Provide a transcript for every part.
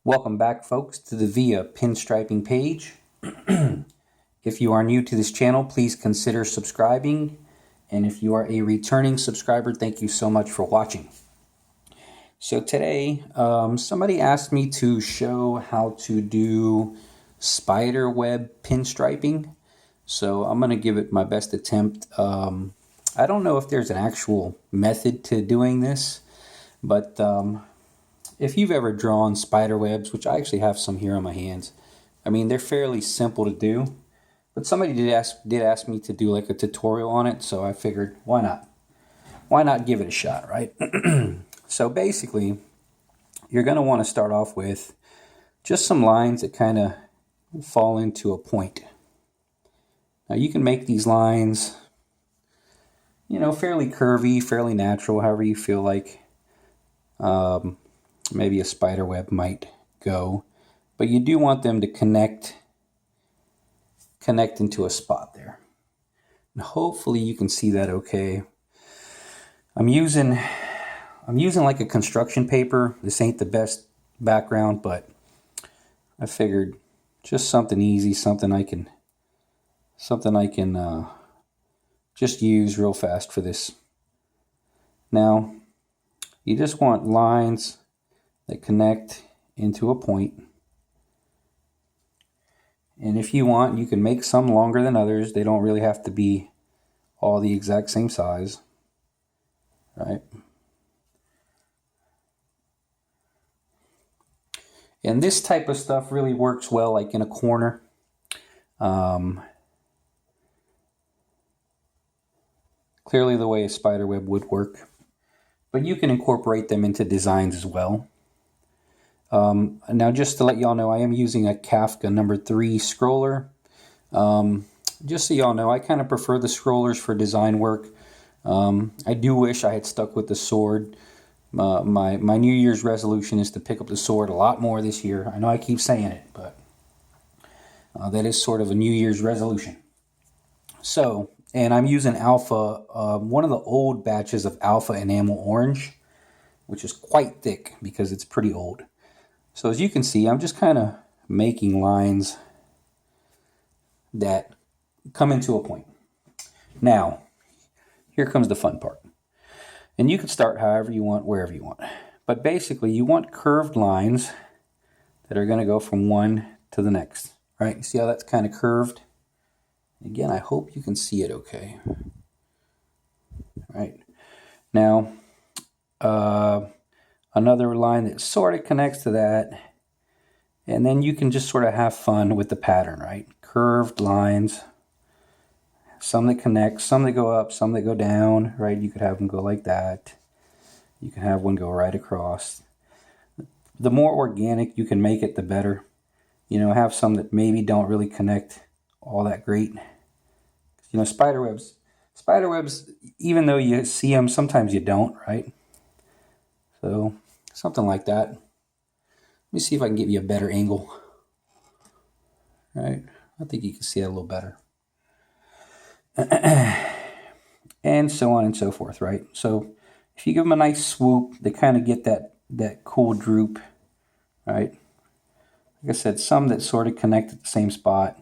Welcome back, folks, to the Via Pinstriping page. If you are new to this channel, please consider subscribing. And if you are a returning subscriber, thank you so much for watching. So today, somebody asked me to show how to do spiderweb pinstriping. So I'm going to give it my best attempt. I don't know if there's an actual method to doing this, but if you've ever drawn spider webs, which I actually have some here on my hands, I mean, they're fairly simple to do. But somebody did ask me to do like a tutorial on it, so I figured, why not? Why not give it a shot, right? So basically, you're going to want to start off with just some lines that kind of fall into a point. Now you can make these lines, fairly curvy, fairly natural, however you feel like maybe a spider web might go. But you do want them to connect into a spot there. And hopefully you can see that okay. I'm using like a construction paper. This ain't the best background, but I figured just something easy, something I can just use real fast for this. Now, you just want lines that connect into a point. And if you want, you can make some longer than others. They don't really have to be all the exact same size, right? And this type of stuff really works well like in a corner. Clearly the way a spider web would work. But you can incorporate them into designs as well. Now just to let y'all know, I am using a Kafka number 3 scroller. Just so y'all know, I kind of prefer the scrollers for design work. I do wish I had stuck with the sword. My New Year's resolution is to pick up the sword a lot more this year. I know I keep saying it, but that is sort of a New Year's resolution. So, and I'm using Alpha, one of the old batches of Alpha Enamel Orange, which is quite thick because it's pretty old. So as you can see, I'm just kind of making lines that come into a point. Now, here comes the fun part. And you can start however you want, wherever you want. But basically, you want curved lines that are going to go from one to the next. Right? You see how that's kind of curved? Again, I hope you can see it okay. Right. Now, another line that sort of connects to that. And then you can just sort of have fun with the pattern, right? Curved lines. Some that connect, some that go up, some that go down, right? You could have them go like that. You can have one go right across. The more organic you can make it, the better. Have some that maybe don't really connect all that great. Spiderwebs, even though you see them, sometimes you don't, right? So, something like that. Let me see if I can give you a better angle. Right? I think you can see it a little better. And so on and so forth, right? So if you give them a nice swoop, they kind of get that cool droop, right? Like I said, some that sort of connect at the same spot.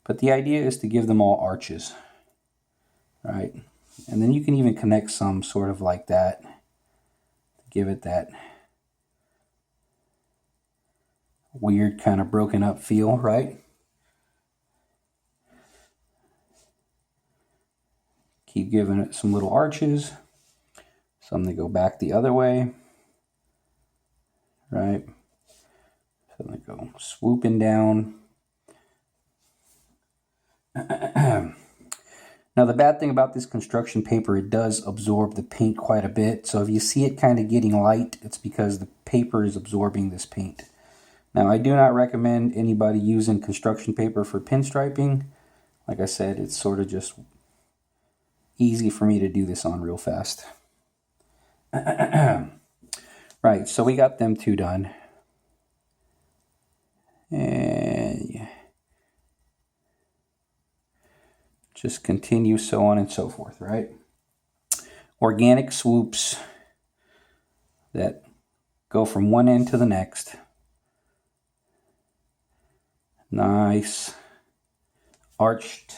But the idea is to give them all arches, right? And then you can even connect some sort of like that to give it that weird kind of broken up feel, right? Keep giving it some little arches. Some that go back the other way, right? Some that go swooping down. Now the bad thing about this construction paper, it does absorb the paint quite a bit. So if you see it kind of getting light, it's because the paper is absorbing this paint. Now I do not recommend anybody using construction paper for pinstriping. Like I said, it's sort of just easy for me to do this on real fast. Right, so we got them two done. And just continue so on and so forth, right? Organic swoops that go from one end to the next. Nice arch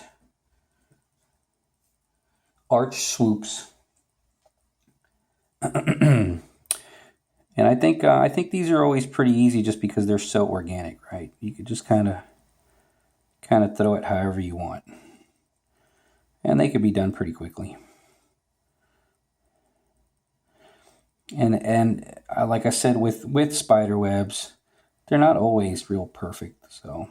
swoops. And I think these are always pretty easy just because they're so organic, right? You could just kind of throw it however you want. And they could be done pretty quickly. And like I said, with spider webs, they're not always real perfect. So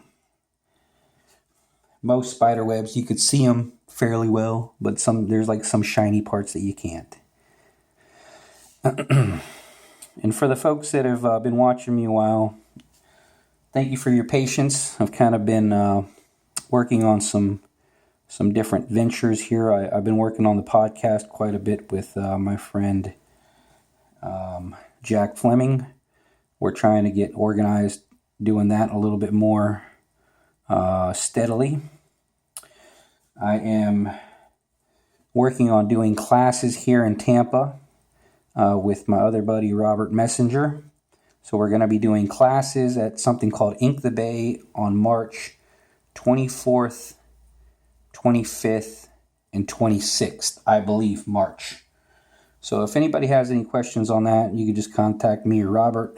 most spider webs, you could see them fairly well, but there's like some shiny parts that you can't. And for the folks that have been watching me a while, thank you for your patience. I've kind of been working on some different ventures here. I've been working on the podcast quite a bit with my friend Jack Fleming. We're trying to get organized, doing that a little bit more steadily. I am working on doing classes here in Tampa with my other buddy Robert Messenger. So we're going to be doing classes at something called Ink the Bay on March 24th, 25th, and 26th, I believe, March. So if anybody has any questions on that, you can just contact me or Robert.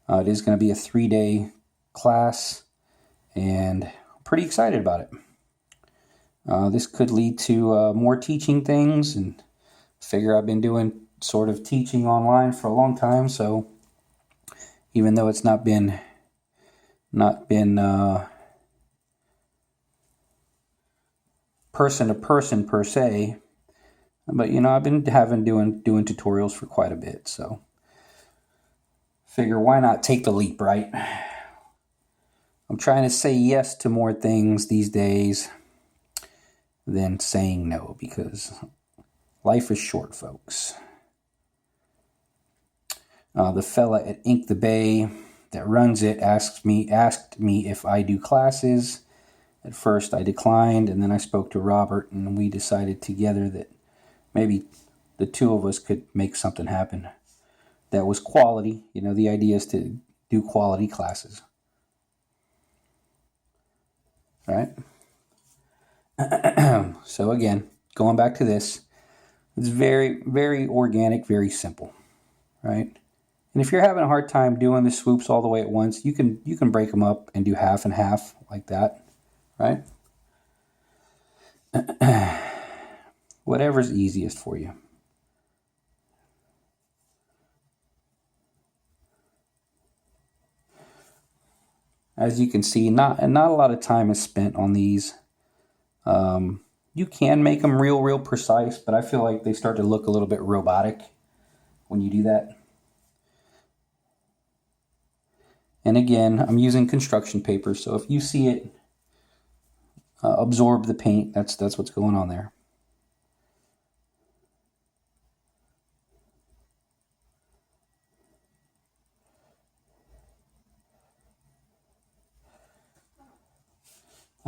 It is going to be a 3-day class, and I'm pretty excited about it. This could lead to more teaching things, and figure I've been doing sort of teaching online for a long time, so even though it's not been person to person per se, but I've been doing tutorials for quite a bit, so figure why not take the leap, right? I'm trying to say yes to more things these days than saying no, because life is short, folks. The fella at Ink the Bay that runs it asked me if I do classes. At first I declined, and then I spoke to Robert, and we decided together that maybe the two of us could make something happen that was quality. The idea is to do quality classes, right? So again, going back to this, it's very, very organic, very simple, right? And if you're having a hard time doing the swoops all the way at once, you can break them up and do half and half like that, right? Whatever's easiest for you. As you can see, not a lot of time is spent on these. You can make them real precise, but I feel like they start to look a little bit robotic when you do that. And again, I'm using construction paper, so if you see it absorb the paint, that's what's going on there.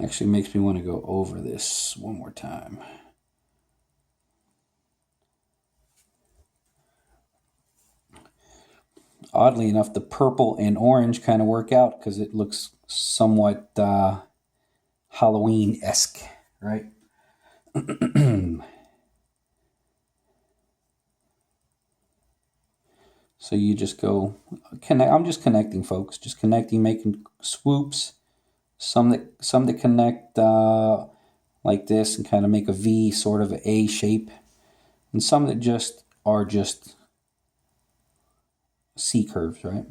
Actually makes me want to go over this one more time. Oddly enough, the purple and orange kind of work out because it looks somewhat Halloween-esque, right? So you just go connect. I'm just connecting, folks. Just connecting, making swoops. Some that connect like this and kind of make a V, sort of a shape, and some that just are just C curves, right?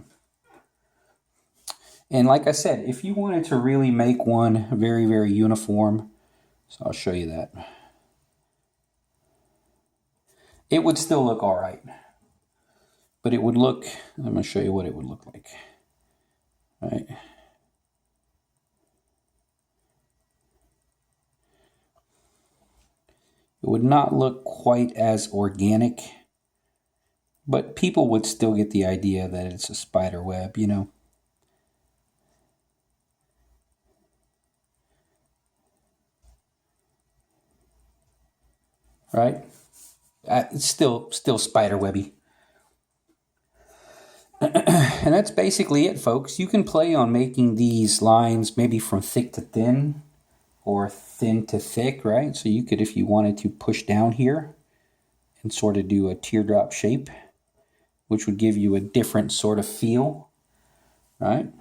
And like I said, if you wanted to really make one very, very uniform, so I'll show you that. It would still look all right, but it would look, I'm going to show you what it would look like, right? It would not look quite as organic, but people would still get the idea that it's a spider web, Right? It's still spider webby. And that's basically it, folks. You can play on making these lines maybe from thick to thin or thin to thick, right? So you could, if you wanted to, push down here and sort of do a teardrop shape, which would give you a different sort of feel, right?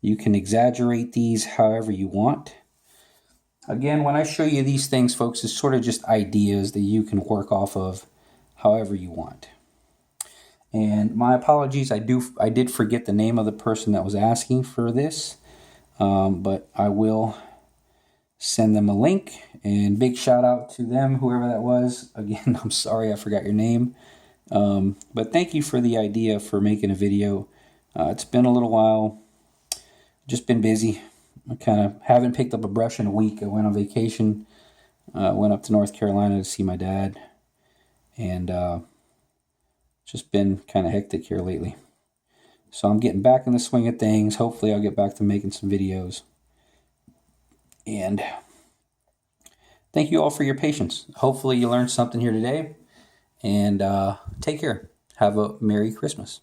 You can exaggerate these however you want. Again, when I show you these things, folks, it's sort of just ideas that you can work off of however you want. And my apologies, I did forget the name of the person that was asking for this, but I will send them a link. And big shout out to them, whoever that was. Again, I'm sorry I forgot your name, but thank you for the idea for making a video. It's been a little while, just been busy. I kind of haven't picked up a brush in a week. I went on vacation, went up to North Carolina to see my dad, and just been kind of hectic here lately. So I'm getting back in the swing of things. Hopefully I'll get back to making some videos. And thank you all for your patience. Hopefully you learned something here today. And take care. Have a Merry Christmas.